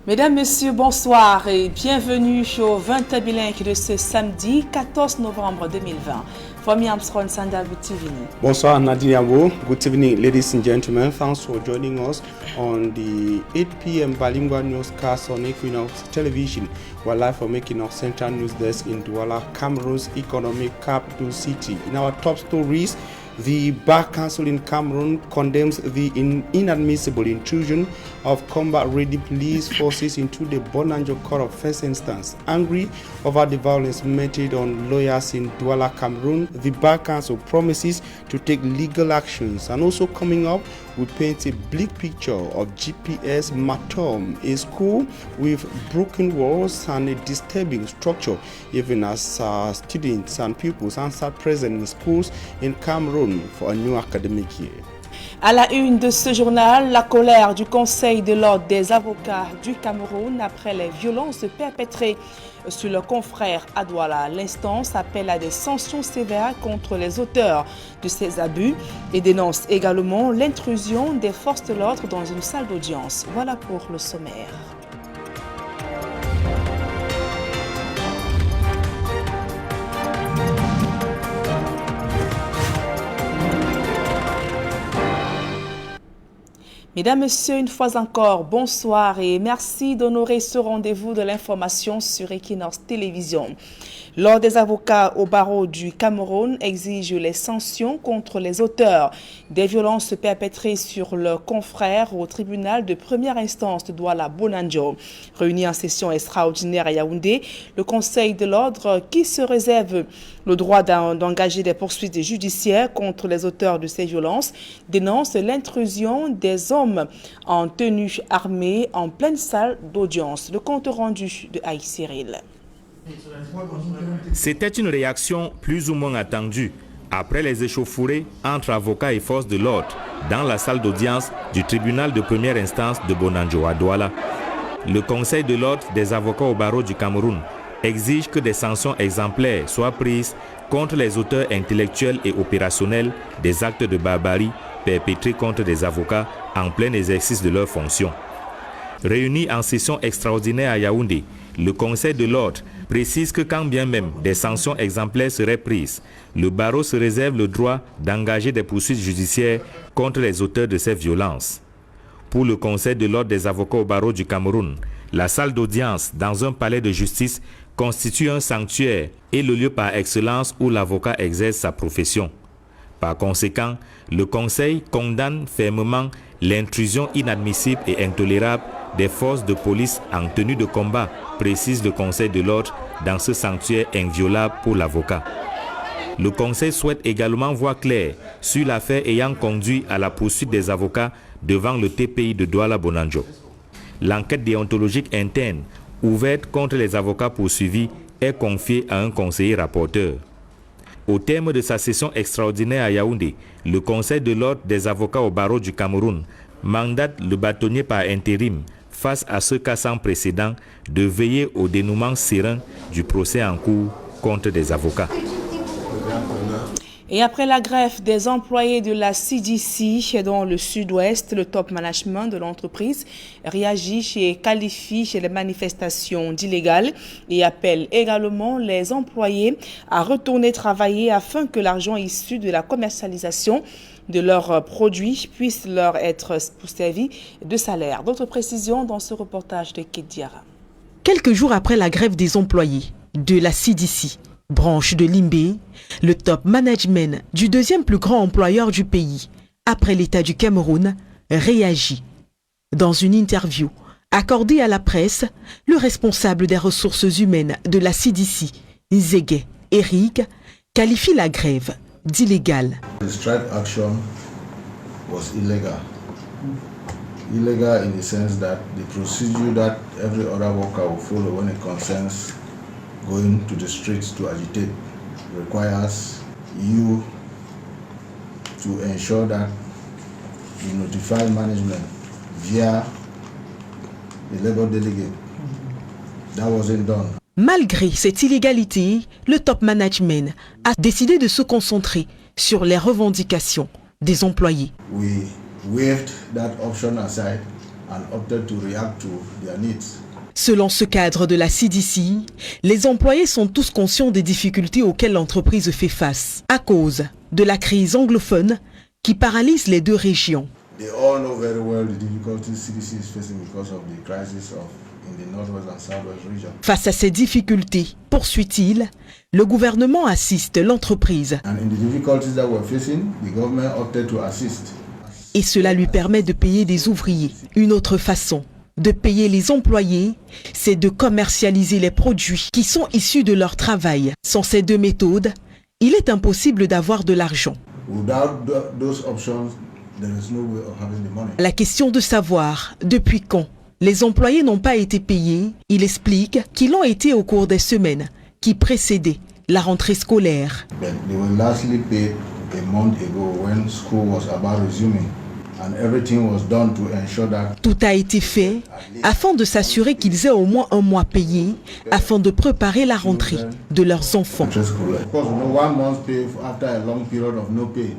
Mesdames, Messieurs, bonsoir et bienvenue au 20 bilingue de ce samedi 14 novembre 2020. Fami Armstrong Sandal TV. Bonsoir Nadine Abo. Good evening, ladies and gentlemen. Thanks for joining us on the 8 p.m. bilingual newscast on Equinox Television. We're live from Equinox Central News Desk in Douala, Cameroon's economic capital city. In our top stories, the Bar Council in Cameroon condemns the inadmissible intrusion of combat-ready police forces into the Bonanjo Court of First Instance. Angry over the violence meted on lawyers in Douala, Cameroon, the Bar Council promises to take legal actions. And also coming up, we paint a bleak picture of GPS Matom, a school with broken walls and a disturbing structure, even as students and pupils are present in schools in Cameroon for a new academic year. À la une de ce journal, la colère du Conseil de l'ordre des avocats du Cameroun après les violences perpétrées sur leurs confrères à Douala. L'instance appelle à des sanctions sévères contre les auteurs de ces abus et dénonce également l'intrusion des forces de l'ordre dans une salle d'audience. Voilà pour le sommaire. Mesdames, Messieurs, une fois encore, bonsoir et merci d'honorer ce rendez-vous de l'information sur Equinox Télévision. L'Ordre des avocats au barreau du Cameroun exige les sanctions contre les auteurs des violences perpétrées sur leurs confrères au tribunal de première instance de Douala Bonanjo. Réuni en session extraordinaire à Yaoundé, le Conseil de l'Ordre, qui se réserve le droit d'engager des poursuites judiciaires contre les auteurs de ces violences, dénonce l'intrusion des hommes en tenue armée en pleine salle d'audience. Le compte rendu de Aïe Cyril. C'était une réaction plus ou moins attendue après les échauffourées entre avocats et forces de l'ordre dans la salle d'audience du tribunal de première instance de Bonanjo à Douala. Le Conseil de l'ordre des avocats au barreau du Cameroun exige que des sanctions exemplaires soient prises contre les auteurs intellectuels et opérationnels des actes de barbarie perpétrés contre des avocats en plein exercice de leurs fonctions. Réunis en session extraordinaire à Yaoundé, le Conseil de l'ordre précise que quand bien même des sanctions exemplaires seraient prises, le barreau se réserve le droit d'engager des poursuites judiciaires contre les auteurs de ces violences. Pour le Conseil de l'ordre des avocats au barreau du Cameroun, la salle d'audience dans un palais de justice constitue un sanctuaire et le lieu par excellence où l'avocat exerce sa profession. Par conséquent, le Conseil condamne fermement l'intrusion inadmissible et intolérable des forces de police en tenue de combat, précise le Conseil de l'ordre dans ce sanctuaire inviolable pour l'avocat. Le Conseil souhaite également voir clair sur l'affaire ayant conduit à la poursuite des avocats devant le TPI de Douala Bonanjo. L'enquête déontologique interne ouverte contre les avocats poursuivis est confiée à un conseiller rapporteur. Au terme de sa session extraordinaire à Yaoundé, le Conseil de l'ordre des avocats au barreau du Cameroun mandate le bâtonnier par intérim face à ce cas sans précédent de veiller au dénouement serein du procès en cours contre des avocats. Et après la grève des employés de la CDC dans le sud-ouest, le top management de l'entreprise réagit et qualifie les manifestations d'illégales et appelle également les employés à retourner travailler afin que l'argent issu de la commercialisation de leurs produits puisse leur être servi de salaire. D'autres précisions dans ce reportage de Kate Diarra. Quelques jours après la grève des employés de la CDC, branche de Limbé, le top management du deuxième plus grand employeur du pays, après l'État du Cameroun, réagit. Dans une interview accordée à la presse, le responsable des ressources humaines de la CDC, Nzege Eric, qualifie la grève d'illégale. The strike action was illegal. Illegal in the sense that the procedure that every other worker will follow when it concerns going to the streets to agitate requires you to ensure that you notify management via the labor delegate. That wasn't done. Malgré cette illégalité, le top management a décidé de se concentrer sur les revendications des employés. We waved that option aside and opted to react to their needs. Selon ce cadre de la CDC, les employés sont tous conscients des difficultés auxquelles l'entreprise fait face à cause de la crise anglophone qui paralyse les deux régions. They all know very well the difficulties CDC is facing because of the crisis in the Northwest and Southwest region. Face à ces difficultés, poursuit-il, le gouvernement assiste l'entreprise. And in the difficulties that we're facing, the government opted to assist. Et cela lui permet de payer des ouvriers. Une autre façon de payer les employés, c'est de commercialiser les produits qui sont issus de leur travail. Sans ces deux méthodes, il est impossible d'avoir de l'argent. Without those options, there is no way of having the money. La question de savoir depuis quand les employés n'ont pas été payés, il explique qu'ils l'ont été au cours des semaines qui précédaient la rentrée scolaire. But they were lastly paid a month ago when school was about resuming. And everything was done to ensure that Tout a été fait afin de s'assurer qu'ils aient au moins un mois payé afin de préparer la rentrée de leurs enfants. of course, 1 month pay after a long period of no pay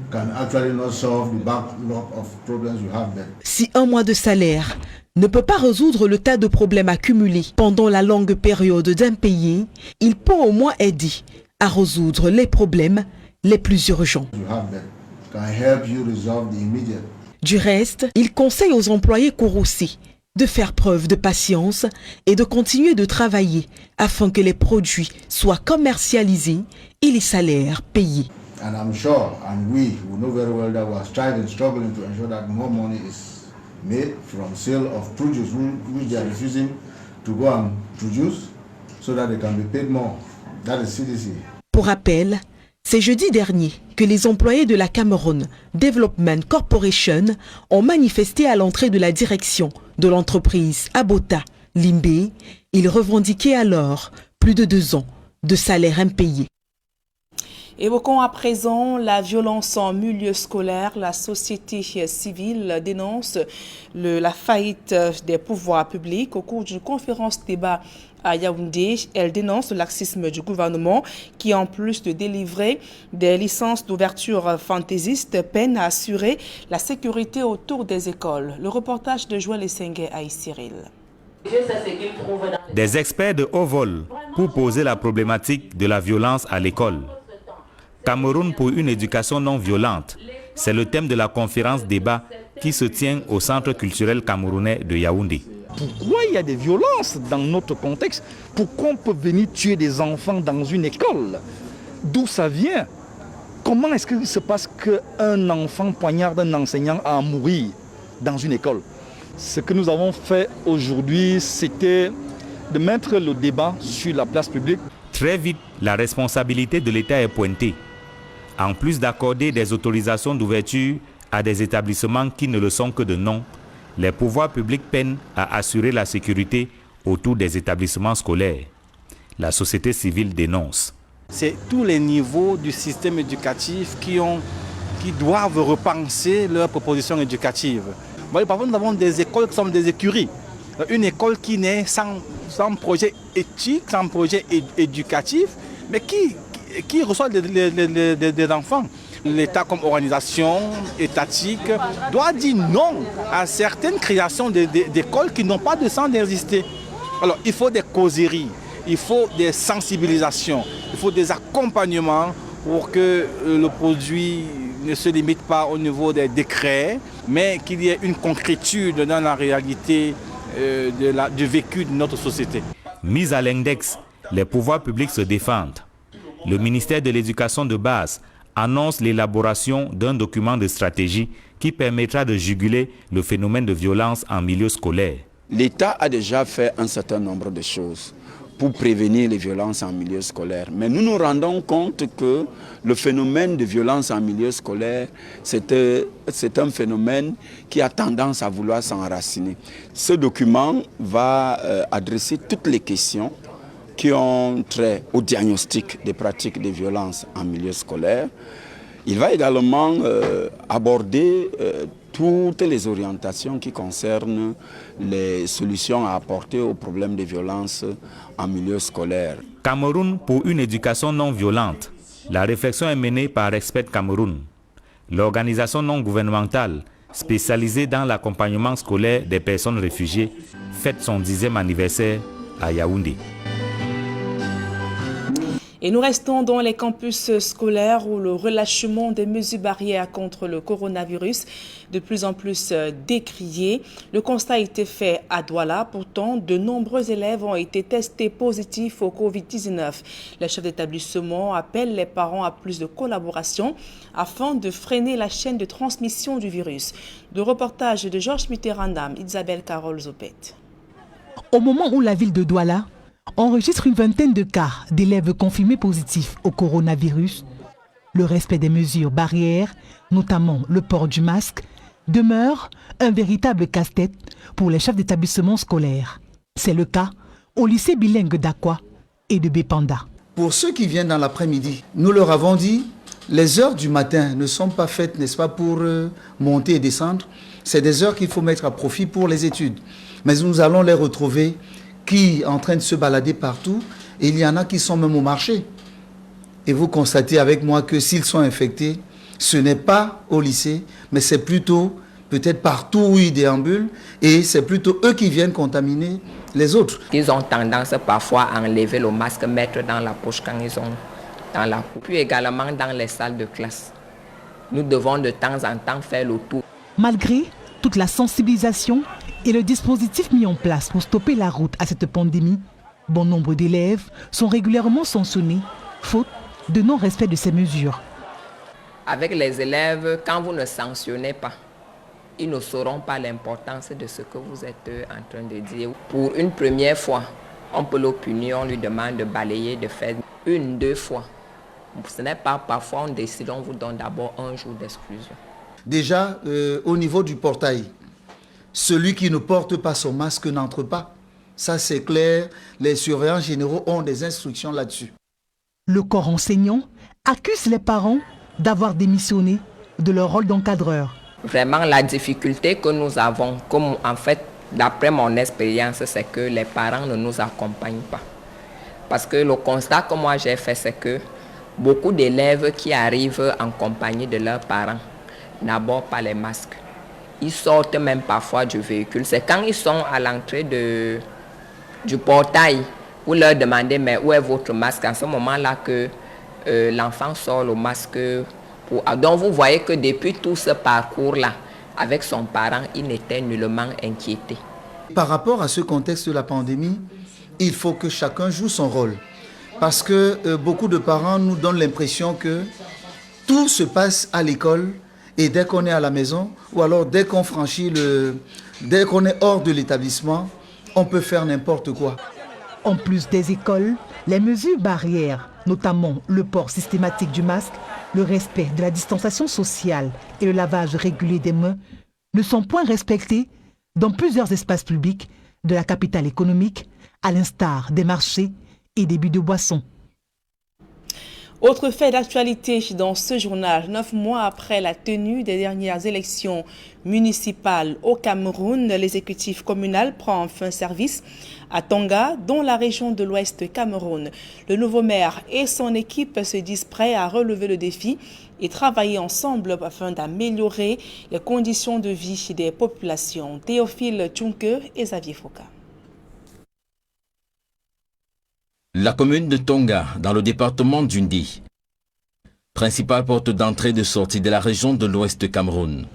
can actually not solve the backlog of problems you have there. Si un mois de salaire ne peut pas résoudre le tas de problèmes accumulés pendant la longue période d'impayés, il peut au moins aider à résoudre les problèmes les plus urgents. You have that can help you resolve the immediate. Du reste, il conseille aux employés courroucés de faire preuve de patience et de continuer de travailler afin que les produits soient commercialisés et les salaires payés. And I'm sure, and we know very well that we are struggling to ensure that more money is made from sale of produce which they are refusing to go and produce so that they can be paid more. That is CDC. Pour rappel, c'est jeudi dernier que les employés de la Cameroon Development Corporation ont manifesté à l'entrée de la direction de l'entreprise à Bota, Limbé. Ils revendiquaient alors plus de 2 ans de salaire impayé. Évoquons à présent la violence en milieu scolaire. La société civile dénonce la faillite des pouvoirs publics. Au cours d'une conférence débat à Yaoundé, elle dénonce le laxisme du gouvernement qui, en plus de délivrer des licences d'ouverture fantaisistes, peine à assurer la sécurité autour des écoles. Le reportage de Joël Essengue à Cyril. Des experts de haut vol pour poser la problématique de la violence à l'école. Cameroun pour une éducation non violente, c'est le thème de la conférence débat qui se tient au Centre culturel camerounais de Yaoundé. Pourquoi il y a des violences dans notre contexte? Pourquoi on peut venir tuer des enfants dans une école? D'où ça vient? Comment est-ce qu'il se passe qu'un enfant poignarde un enseignant à mourir dans une école? Ce que nous avons fait aujourd'hui, c'était de mettre le débat sur la place publique. Très vite, la responsabilité de l'État est pointée. En plus d'accorder des autorisations d'ouverture à des établissements qui ne le sont que de nom, les pouvoirs publics peinent à assurer la sécurité autour des établissements scolaires. La société civile dénonce. C'est tous les niveaux du système éducatif qui doivent repenser leurs propositions éducatives. Parfois, nous avons des écoles qui sont des écuries. Une école qui naît sans projet éthique, sans projet éducatif, mais qui reçoit des enfants. L'État comme organisation étatique doit dire non à certaines créations d'écoles qui n'ont pas de sens d'exister. Alors il faut des causeries, il faut des sensibilisations, il faut des accompagnements pour que le produit ne se limite pas au niveau des décrets, mais qu'il y ait une concrétude dans la réalité du vécu de notre société. Mis à l'index, les pouvoirs publics se défendent. Le ministère de l'Éducation de base annonce l'élaboration d'un document de stratégie qui permettra de juguler le phénomène de violence en milieu scolaire. L'État a déjà fait un certain nombre de choses pour prévenir les violences en milieu scolaire. Mais nous nous rendons compte que le phénomène de violence en milieu scolaire, c'est un phénomène qui a tendance à vouloir s'enraciner. Ce document va adresser toutes les questions qui ont trait au diagnostic des pratiques de violence en milieu scolaire. Il va également aborder toutes les orientations qui concernent les solutions à apporter aux problèmes de violence en milieu scolaire. Cameroun pour une éducation non violente. La réflexion est menée par Respect Cameroun. L'organisation non gouvernementale spécialisée dans l'accompagnement scolaire des personnes réfugiées, fête son 10e anniversaire à Yaoundé. Et nous restons dans les campus scolaires où le relâchement des mesures barrières contre le coronavirus de plus en plus décrié. Le constat a été fait à Douala. Pourtant, de nombreux élèves ont été testés positifs au Covid-19. Les chefs d'établissement appellent les parents à plus de collaboration afin de freiner la chaîne de transmission du virus. De reportage de Georges Mitterrandam, Isabelle Carole Zopet. Au moment où la ville de Douala enregistre une vingtaine de cas d'élèves confirmés positifs au coronavirus, le respect des mesures barrières, notamment le port du masque, demeure un véritable casse-tête pour les chefs d'établissement scolaires. C'est le cas au lycée bilingue d'Akwa et de Bépanda. Pour ceux qui viennent dans l'après-midi, nous leur avons dit les heures du matin ne sont pas faites, n'est-ce pas, pour monter et descendre. C'est des heures qu'il faut mettre à profit pour les études. Mais nous allons les retrouver qui en train de se balader partout, et il y en a qui sont même au marché. Et vous constatez avec moi que s'ils sont infectés, ce n'est pas au lycée, mais c'est plutôt peut-être partout où ils déambulent, et c'est plutôt eux qui viennent contaminer les autres. Ils ont tendance parfois à enlever le masque, mettre dans la poche quand ils sont dans la cour. Puis également dans les salles de classe. Nous devons de temps en temps faire le tour. Malgré toute la sensibilisation et le dispositif mis en place pour stopper la route à cette pandémie, bon nombre d'élèves sont régulièrement sanctionnés, faute de non-respect de ces mesures. Avec les élèves, quand vous ne sanctionnez pas, ils ne sauront pas l'importance de ce que vous êtes en train de dire. Pour une première fois, on peut le punir, on lui demande de balayer, de faire 1-2 fois. Ce n'est pas parfois, on décide, on vous donne d'abord un jour d'exclusion. Déjà, au niveau du portail, celui qui ne porte pas son masque n'entre pas. Ça, c'est clair. Les surveillants généraux ont des instructions là-dessus. Le corps enseignant accuse les parents d'avoir démissionné de leur rôle d'encadreur. Vraiment, la difficulté que nous avons, comme en fait, d'après mon expérience, c'est que les parents ne nous accompagnent pas. Parce que le constat que moi j'ai fait, c'est que beaucoup d'élèves qui arrivent en compagnie de leurs parents n'abordent pas les masques. Ils sortent même parfois du véhicule. C'est quand ils sont à l'entrée du portail, vous leur demandez mais où est votre masque? En ce moment-là que l'enfant sort le masque. Donc vous voyez que depuis tout ce parcours-là, avec son parent, il n'était nullement inquiété. Par rapport à ce contexte de la pandémie, il faut que chacun joue son rôle. Parce que beaucoup de parents nous donnent l'impression que tout se passe à l'école. Et dès qu'on est à la maison, ou alors dès qu'on franchit dès qu'on est hors de l'établissement, on peut faire n'importe quoi. En plus des écoles, les mesures barrières, notamment le port systématique du masque, le respect de la distanciation sociale et le lavage régulier des mains, ne sont point respectés dans plusieurs espaces publics de la capitale économique, à l'instar des marchés et des buts de boissons. Autre fait d'actualité dans ce journal, 9 mois après la tenue des dernières élections municipales au Cameroun, l'exécutif communal prend enfin service à Tonga, dans la région de l'Ouest Cameroun. Le nouveau maire et son équipe se disent prêts à relever le défi et travailler ensemble afin d'améliorer les conditions de vie des populations. Théophile Tchunke et Xavier Foucault. La commune de Tonga, dans le département d'Undi, principale porte d'entrée et de sortie de la région de l'Ouest Cameroun,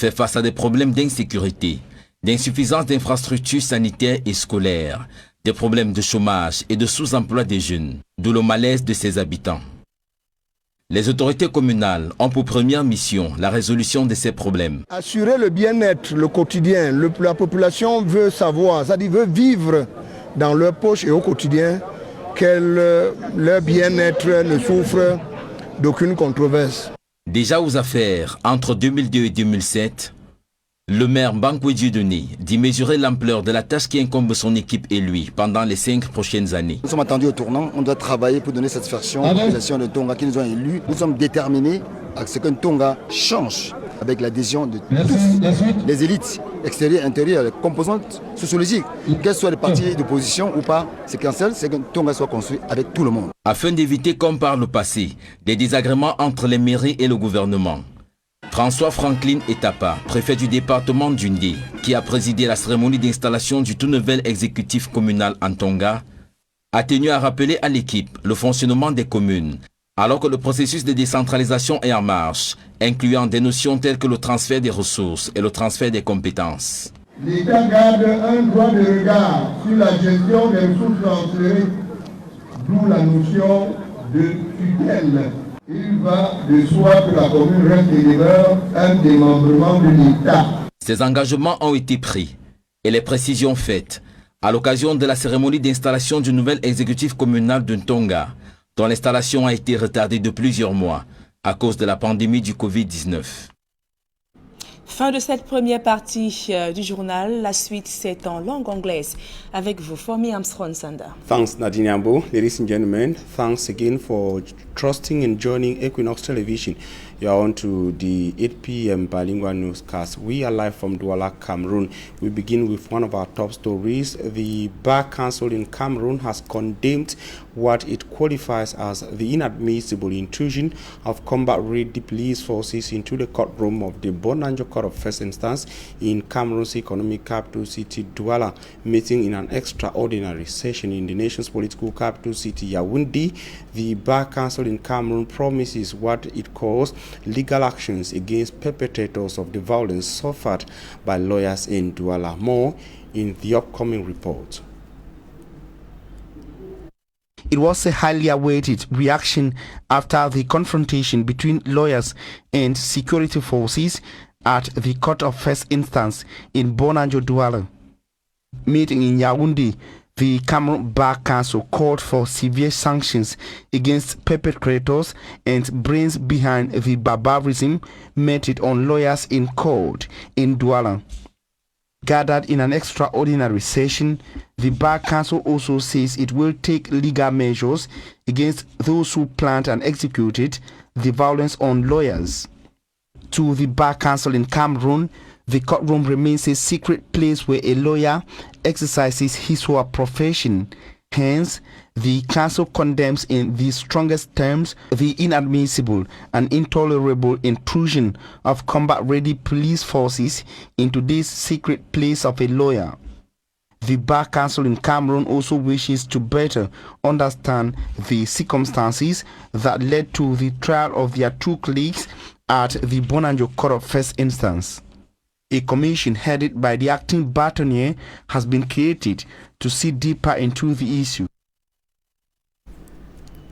fait face à des problèmes d'insécurité, d'insuffisance d'infrastructures sanitaires et scolaires, des problèmes de chômage et de sous-emploi des jeunes, d'où le malaise de ses habitants. Les autorités communales ont pour première mission la résolution de ces problèmes. Assurer le bien-être, le quotidien, la population veut savoir, c'est-à-dire veut vivre dans leur poche et au quotidien, que leur bien-être ne souffre d'aucune controverse. Déjà aux affaires, entre 2002 et 2007, le maire Bankwe Dieudonné dit mesurer l'ampleur de la tâche qui incombe son équipe et lui pendant les 5 prochaines années. Nous sommes attendus au tournant, on doit travailler pour donner satisfaction aux populations de Tonga qui nous ont élus. Nous sommes déterminés à ce que Tonga change avec l'adhésion de tous les élites extérieures, intérieures, les composantes sociologiques, qu'elles soient les partis d'opposition ou pas, c'est qu'un seul, c'est que Tonga soit construit avec tout le monde. Afin d'éviter, comme par le passé, des désagréments entre les mairies et le gouvernement, François Franklin Etapa, préfet du département d'Undé, qui a présidé la cérémonie d'installation du tout nouvel exécutif communal en Tonga, a tenu à rappeler à l'équipe le fonctionnement des communes, alors que le processus de décentralisation est en marche, incluant des notions telles que le transfert des ressources et le transfert des compétences. L'État garde un droit de regard sur la gestion des ressources transférées, d'où la notion de tutelle. Il va de soi que la commune reste et demeure un démembrement de l'État. Ces engagements ont été pris et les précisions faites à l'occasion de la cérémonie d'installation du nouvel exécutif communal de Tonga, dont l'installation a été retardée de plusieurs mois à cause de la pandémie du Covid-19. Fin de cette première partie du journal. La suite, c'est en langue anglaise. Avec vous, Fomi Armstrong Sanda. Thanks, Nadine Ambo. Ladies and gentlemen, thanks again for trusting and joining Equinox Television. You are on to the 8 p.m. bilingual newscast. We are live from Douala, Cameroon. We begin with one of our top stories. The Bar Council in Cameroon has condemned what it qualifies as the inadmissible intrusion of combat-ready police forces into the courtroom of the Bonanjo Court of First Instance in Cameroon's economic capital city, Douala. Meeting in an extraordinary session in the nation's political capital city, Yaoundé, the Bar Council in Cameroon promises what it calls legal actions against perpetrators of the violence suffered by lawyers in Douala. More in the upcoming report. It was a highly awaited reaction after the confrontation between lawyers and security forces at the Court of First Instance in Bonanjo, Douala. Meeting in Yaoundé, the Cameroon Bar Council called for severe sanctions against perpetrators and brains behind the barbarism meted on lawyers in court in Douala. Gathered in an extraordinary session, the Bar Council also says it will take legal measures against those who planned and executed the violence on lawyers. To the Bar Council in Cameroon, the courtroom remains a secret place where a lawyer exercises his or her profession. Hence, the council condemns in the strongest terms the inadmissible and intolerable intrusion of combat-ready police forces into this secret place of a lawyer. The Bar Council in Cameroon also wishes to better understand the circumstances that led to the trial of their two colleagues at the Bonanjo Court of First Instance. A commission headed by the acting batonnier has been created to see deeper into the issue.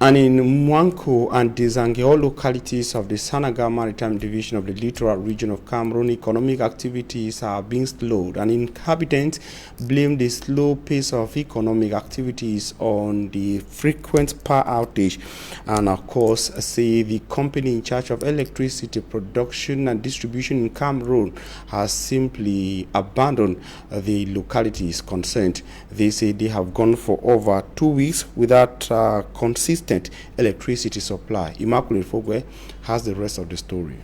And in Mwanko and Dezange, all localities of the Sanaga Maritime Division of the littoral region of Cameroon, economic activities are being slowed, and inhabitants blame the slow pace of economic activities on the frequent power outage, and of course say the company in charge of electricity production and distribution in Cameroon has simply abandoned the localities concerned. They say they have gone for over 2 weeks without consistent electricity supply. Immaculate Fogwe has the rest of the story.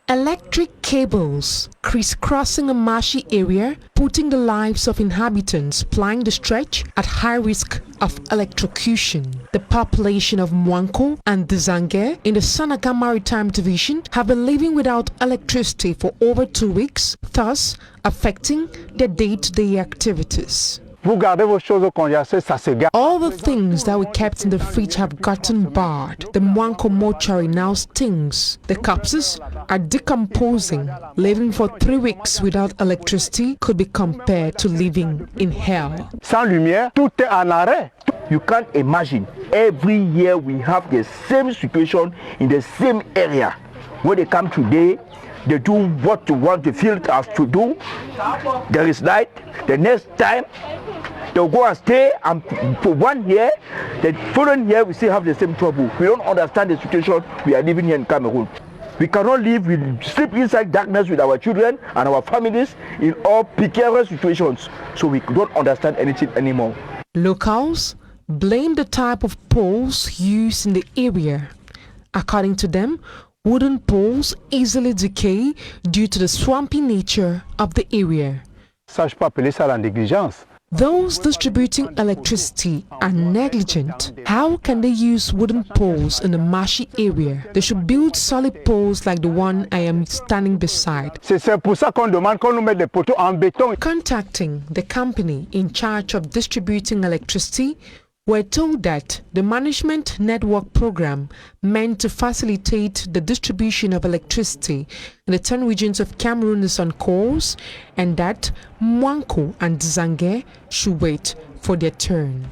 Electric cables crisscrossing a marshy area, putting the lives of inhabitants plying the stretch at high risk of electrocution. The population of Mwanko and Dezange in the Sanaga Maritime Division have been living without electricity for over 2 weeks, thus affecting their day-to-day activities. Vous gardez vos choses au congélateur, ça se garde. All the things that we kept in the fridge have gotten barred. The Mwanko mortuary now stinks. The corpses are decomposing. Living for 3 weeks without electricity could be compared to living in hell. Sans lumière, tout est en arrêt. You can't imagine. Every year we have the same situation in the same area. When they come today, they do what you want the field has to do. There is night. The next time, they'll go and stay, and for 1 year, the following year we still have the same trouble. We don't understand the situation we are living here in Cameroon. We cannot live, we sleep inside darkness with our children and our families in all precarious situations. So we don't understand anything anymore. Locals blame the type of poles used in the area. According to them, wooden poles easily decay due to the swampy nature of the area. Ça, je peux appeler ça la négligence. Those distributing electricity are negligent. How can they use wooden poles in a marshy area? They should build solid poles like the one I am standing beside. C'est pour ça qu'on demande qu'on nous mette des poteaux en béton. Contacting the company in charge of distributing electricity, we're told that the management network program meant to facilitate the distribution of electricity in the 10 regions of Cameroon is on course, and that Mwanko and Zange should wait for their turn.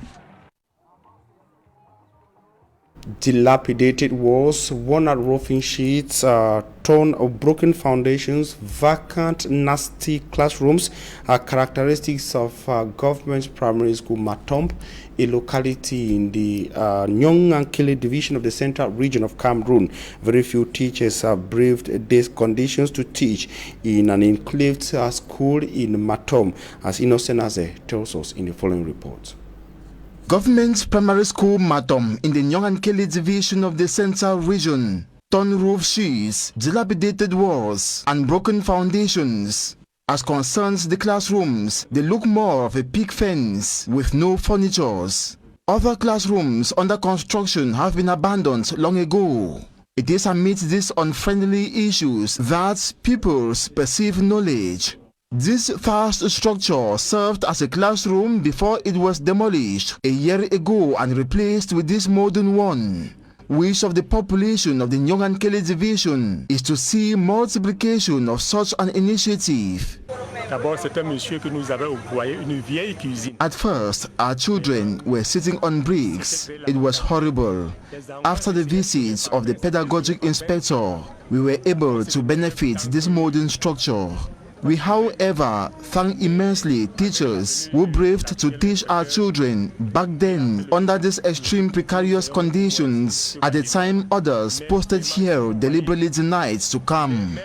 Dilapidated walls, worn-out roofing sheets, torn or broken foundations, vacant, nasty classrooms are characteristics of government primary school Matomb, a locality in the Nyongankele division of the central region of Cameroon. Very few teachers have braved these conditions to teach in an enclaved school in Matomb, as Innocent Aze tells us in the following report. Government primary school Matomb in the Nyongankele division of the central region. Torn roof sheets, dilapidated walls, and broken foundations. As concerns the classrooms, they look more of a picket fence with no furnitures. Other classrooms under construction have been abandoned long ago. It is amidst these unfriendly issues that pupils perceive knowledge. This vast structure served as a classroom before it was demolished a year ago and replaced with this modern one. Wish of the population of the Nyongankele division is to see multiplication of such an initiative. At first, our children were sitting on bricks. It was horrible. After the visits of the pedagogic inspector, we were able to benefit this modern structure. We, however, thank immensely teachers who braved to teach our children back then under these extreme precarious conditions at the time others posted here deliberately denied to come.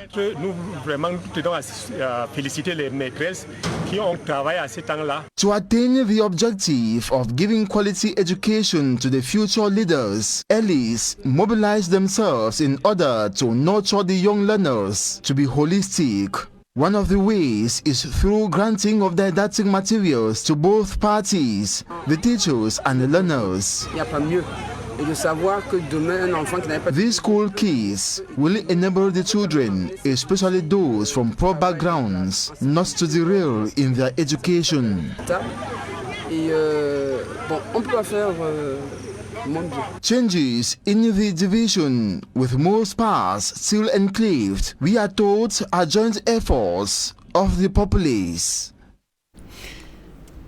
To attain the objective of giving quality education to the future leaders, Ellis mobilized themselves in order to nurture the young learners to be holistic. One of the ways is through granting of didactic materials to both parties, the teachers and the learners. These school keys will enable the children, especially those from poor backgrounds, not to derail in their education. Changes in the division, with most parts still enclaved, we are told are joint efforts of the populace.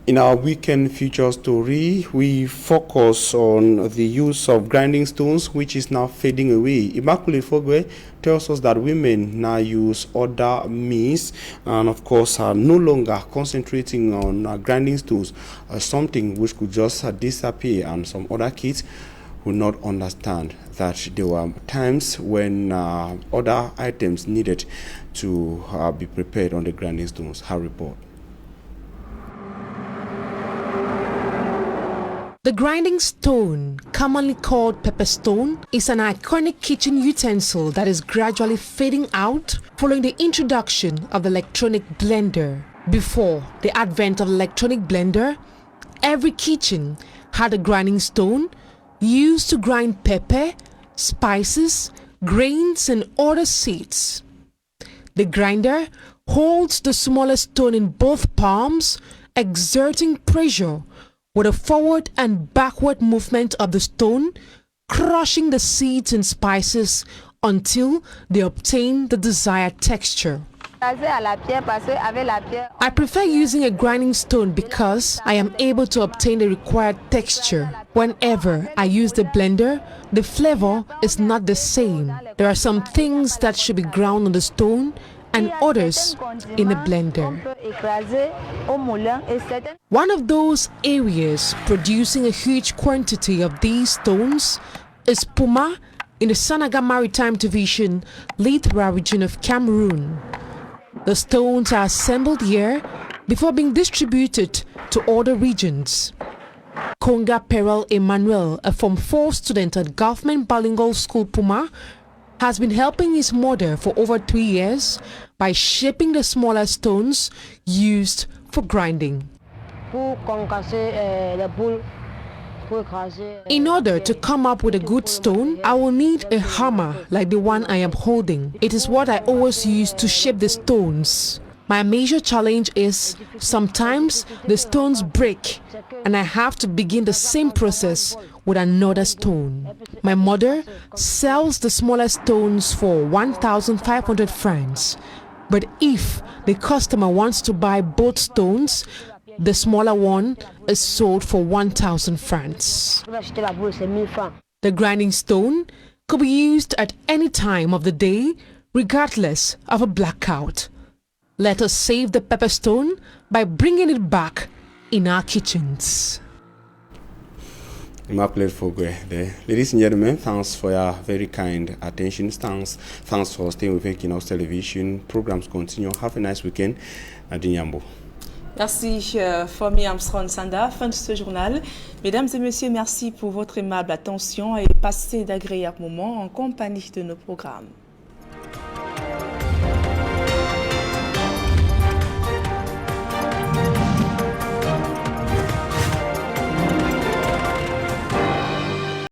In our weekend future story, we focus on the use of grinding stones, which is now fading away. Immaculate Fogwe tells us that women now use other means and, of course, are no longer concentrating on grinding stones, something which could just disappear, and some other kids will not understand that there were times when other items needed to be prepared on the grinding stones. Her report. The grinding stone, commonly called pepper stone, is an iconic kitchen utensil that is gradually fading out following the introduction of the electronic blender. Before the advent of the electronic blender, every kitchen had a grinding stone used to grind pepper, spices, grains, and other seeds. The grinder holds the smallest stone in both palms, exerting pressure with a forward and backward movement of the stone, crushing the seeds and spices until they obtain the desired texture. I prefer using a grinding stone because I am able to obtain the required texture. Whenever I use the blender, the flavor is not the same. There are some things that should be ground on the stone and others in a blender. One of those areas producing a huge quantity of these stones is Puma in the Sanaga Maritime Division, Lithra region of Cameroon. The stones are assembled here before being distributed to other regions. Konga Perel Emmanuel, a Form 4 student at Government Bilingual School Puma, has been helping his mother for over 3 years by shaping the smaller stones used for grinding. In order to come up with a good stone, I will need a hammer like the one I am holding. It is what I always use to shape the stones. My major challenge is sometimes the stones break and I have to begin the same process with another stone. My mother sells the smaller stones for 1,500 francs. But if the customer wants to buy both stones, the smaller one is sold for 1,000 francs. The grinding stone could be used at any time of the day, regardless of a blackout. Let us save the pepper stone by bringing it back in our kitchens. Immaculate Fogwe there. Ladies and gentlemen, thanks for your very kind attention. Thanks for staying with Equinox Television. Programs continue. Have a nice weekend. Adinyambo. Merci, Fomi Armstrong Sanda. Fin de ce journal. Mesdames et messieurs, merci pour votre aimable attention et passez d'agréables moments en compagnie de nos programmes.